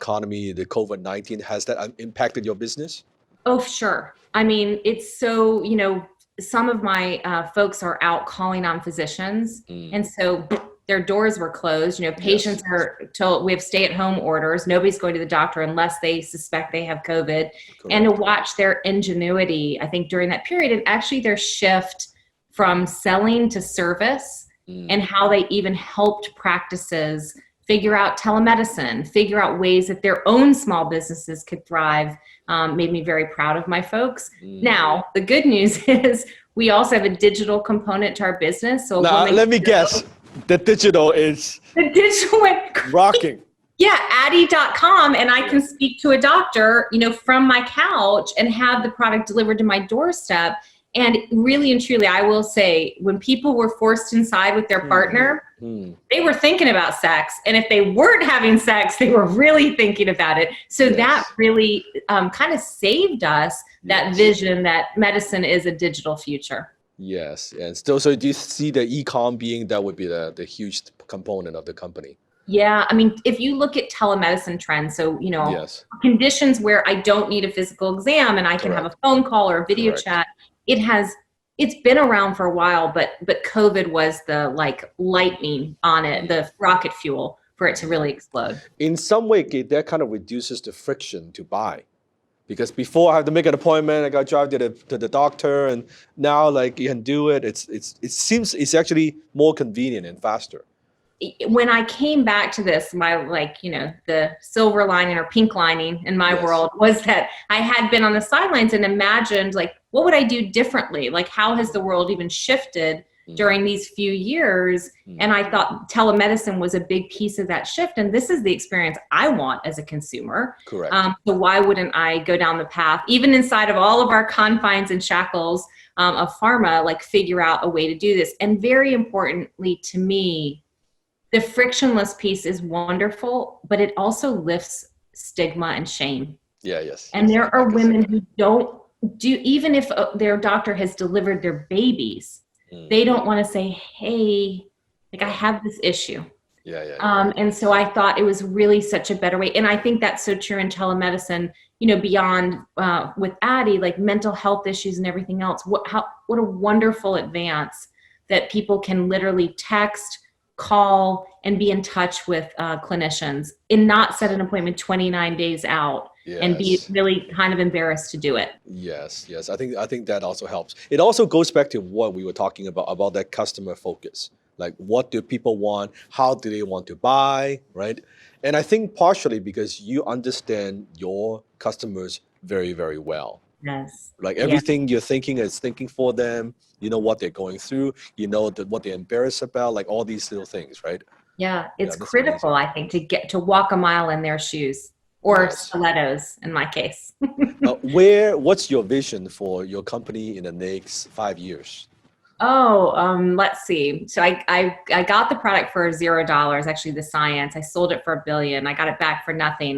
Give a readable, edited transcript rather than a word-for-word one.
economy, the COVID-19, has that impacted your business? Oh, sure. I mean, it's so, some of my folks are out calling on physicians. And so their doors were closed. Patients Yes. are told we have stay-at-home orders. Nobody's going to the doctor unless they suspect they have COVID. And to Correct. watch their ingenuity, I think, during that period, and actually their shift from selling to service and how they even helped practices figure out telemedicine, figure out ways that their own small businesses could thrive, made me very proud of my folks. Now, the good news is we also have a digital component to our business. So Now, let me guess. The digital is rocking. Yeah, Addy.com, and I can speak to a doctor, from my couch and have the product delivered to my doorstep. And really and truly, I will say, when people were forced inside with their partner, they were thinking about sex. And if they weren't having sex, they were really thinking about it. So that really kind of saved us that vision that medicine is a digital future. Yes. And still, so do you see the e-com being, that would be the huge component of the company? Yeah, I mean, if you look at telemedicine trends, so, conditions where I don't need a physical exam and I can have a phone call or a video chat, it's been around for a while, but COVID was the lightning on it, the rocket fuel for it to really explode. In some way, that kind of reduces the friction to buy. Because before I have to make an appointment, I got to drive to the doctor, and now you can do it. It seems it's actually more convenient and faster. When I came back to this, my the silver lining or pink lining in my world was that I had been on the sidelines and imagined what would I do differently? How has the world even shifted during these few years? And I thought telemedicine was a big piece of that shift. And this is the experience I want as a consumer. Correct. So why wouldn't I go down the path, even inside of all of our confines and shackles of pharma, figure out a way to do this? And very importantly to me, the frictionless piece is wonderful, but it also lifts stigma and shame. And there are women who don't do, even if their doctor has delivered their babies, they don't want to say, hey, I have this issue. And so I thought it was really such a better way. And I think that's so true in telemedicine, beyond with Addy, mental health issues and everything else. What a wonderful advance that people can literally text, call, and be in touch with clinicians and not set an appointment 29 days out and be really kind of embarrassed to do it. Yes. I think that also helps. It also goes back to what we were talking about that customer focus. What do people want? How do they want to buy, right? And I think partially because you understand your customers very, very well. Yes. Everything you're thinking is thinking for them. You know what they're going through. You know what they're embarrassed about. All these little things, right? Yeah, it's critical, I think, to walk a mile in their shoes, or stilettos in my case. What's your vision for your company in the next 5 years? Let's see. So I got the product for $0, actually the science. I sold it for $1 billion. I got it back for nothing.